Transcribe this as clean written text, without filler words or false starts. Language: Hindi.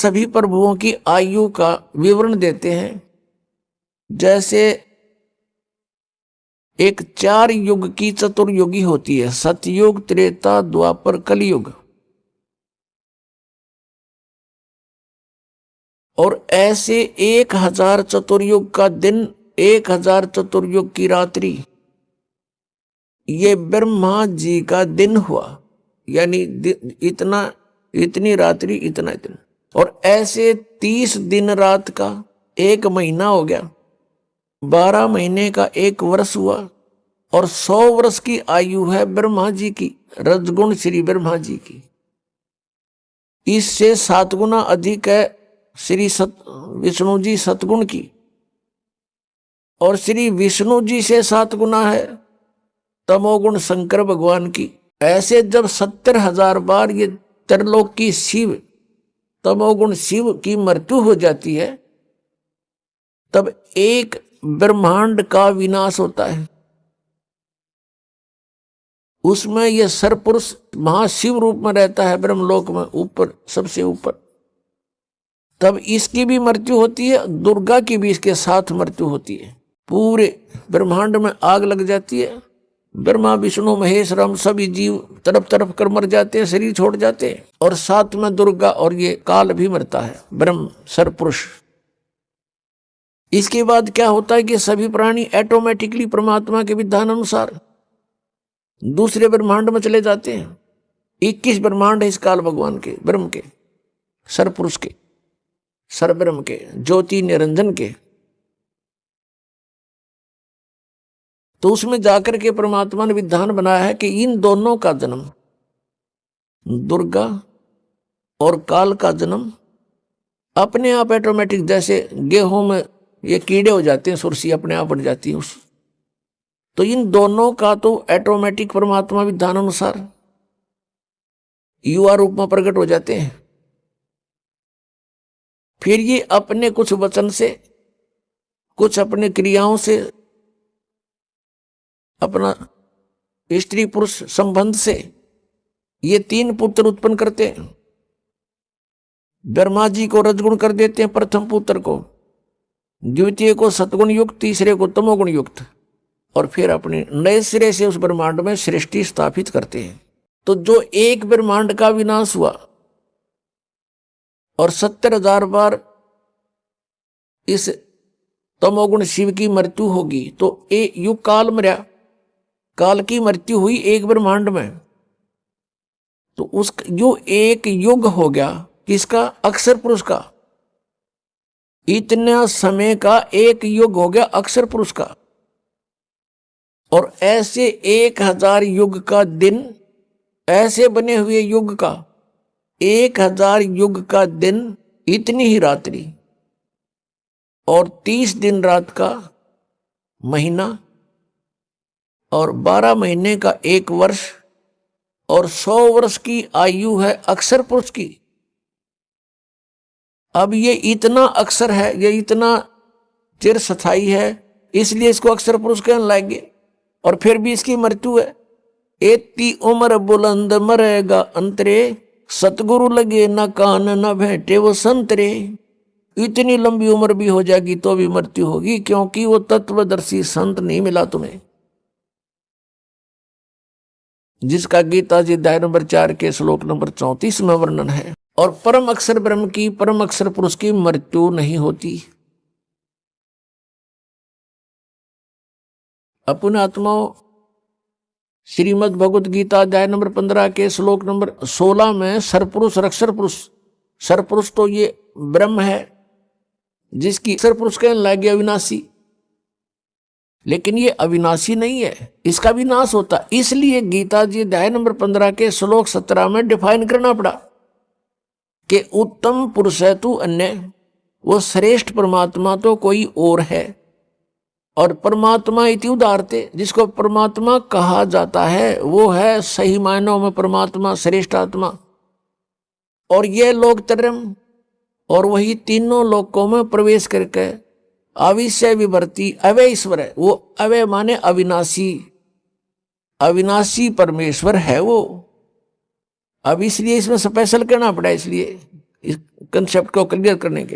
सभी प्रभुओं की आयु का विवरण देते हैं। जैसे एक 4 युग की चतुर्युगी होती है, सतयुग, त्रेता, द्वापर, कलयुग। और ऐसे 1000 चतुर्युग का दिन, 1000 चतुर्युग की रात्रि, ये ब्रह्मा जी का दिन हुआ। यानी इतना, इतनी रात्रि, इतना इतना। और ऐसे 30 दिन रात का 1 महीना हो गया, 12 महीने का 1 वर्ष हुआ। और 100 वर्ष की आयु है ब्रह्मा जी की, रजगुण श्री ब्रह्मा जी की। इससे 7 गुना अधिक है श्री विष्णु जी सतगुण की। और श्री विष्णु जी से 7 गुना है तमोगुण शंकर भगवान की। ऐसे जब 70,000 बार ये त्रिलोक की शिव, तमोगुण शिव की मृत्यु हो जाती है, तब एक ब्रह्मांड का विनाश होता है। उसमें यह सरपुरुष महाशिव रूप में रहता है ब्रह्मलोक में, ऊपर, सबसे ऊपर। तब इसकी भी मृत्यु होती है, दुर्गा की भी इसके साथ मृत्यु होती है। पूरे ब्रह्मांड में आग लग जाती है। ब्रह्मा, विष्णु, महेश, राम सभी जीव तरफ तरफ कर मर जाते हैं, शरीर छोड़ जाते हैं। और साथ में दुर्गा और ये काल भी मरता है, ब्रह्म सरपुरुष। इसके बाद क्या होता है कि सभी प्राणी ऑटोमेटिकली परमात्मा के विधान अनुसार दूसरे ब्रह्मांड में चले जाते हैं। 21 ब्रह्मांड है इस काल भगवान के, ब्रह्म के, सरपुरुष के, सरब्रह्म के, ज्योति निरंजन के। तो उसमें जाकर के परमात्मा ने विधान बनाया है कि इन दोनों का जन्म, दुर्गा और काल का जन्म अपने आप ऑटोमेटिक, जैसे गेहूं में ये कीड़े हो जाते हैं, सुरसी अपने आप बढ़ जाती है उस, तो इन दोनों का तो ऑटोमेटिक परमात्मा विधान अनुसार युवा रूप में प्रकट हो जाते हैं। फिर ये अपने कुछ वचन से, कुछ अपने क्रियाओं से, अपना स्त्री पुरुष संबंध से ये 3 पुत्र उत्पन्न करते हैं। ब्रह्मा जी को रजगुण कर देते हैं प्रथम पुत्र को, द्वितीय को सतगुण युक्त, तीसरे को तमोगुण युक्त। और फिर अपने नए सिरे से उस ब्रह्मांड में सृष्टि स्थापित करते हैं। तो जो एक ब्रह्मांड का विनाश हुआ और 70,000 बार इस तमोगुण शिव की मृत्यु होगी, तो एक युग काल मरा, काल की मृत्यु हुई एक ब्रह्मांड में। तो उस जो एक युग हो गया किसका? अक्षर पुरुष का। इतना समय का एक युग हो गया अक्षर पुरुष का। और ऐसे 1000 युग का दिन, ऐसे बने हुए युग का 1000 युग का दिन, इतनी ही रात्रि, और 30 दिन रात का महीना, और 12 महीने का 1 वर्ष, और 100 वर्ष की आयु है अक्षर पुरुष की। अब ये इतना अक्षर है, ये इतना चिर स्थायी है, इसलिए इसको अक्षर पुरुष कहने लगे। और फिर भी इसकी मृत्यु है। एती उम्र बुलंद मरेगा अंतरे, सतगुरु लगे न कान न भेंटे वो संतरे। इतनी लंबी उम्र भी हो जाएगी तो भी मृत्यु होगी, क्योंकि वो तत्वदर्शी संत नहीं मिला तुम्हें, जिसका गीता जी अध्याय नंबर 4 के श्लोक नंबर 34 में वर्णन है। और परम अक्षर ब्रह्म की, परम अक्षर पुरुष की मृत्यु नहीं होती। अपने आत्माओं, श्रीमद् भगवत गीता अध्याय नंबर 15 के श्लोक नंबर 16 में सरपुरुष और अक्षर पुरुष, सरपुरुष तो ये ब्रह्म है जिसकी अक्षर पुरुष कहने लगे अविनाशी, लेकिन ये अविनाशी नहीं है, इसका विनाश होता। इसलिए गीता जी अध्याय नंबर 15 के श्लोक 17 में डिफाइन करना पड़ा कि उत्तम पुरुष है तू अन्य, वो श्रेष्ठ परमात्मा तो कोई और है। और परमात्मा इति उदारते, जिसको परमात्मा कहा जाता है वो है सही मायनों में परमात्मा, श्रेष्ठ आत्मा। और ये लोग तरम, और वही तीनों लोकों में प्रवेश करके अविषय विवर्ती अवय ईश्वर है। वो अवय माने अविनाशी, अविनाशी परमेश्वर है वो। अब इसलिए इसमें स्पेशल कहना पड़ा, इसलिए इस कंसेप्ट को क्लियर करने के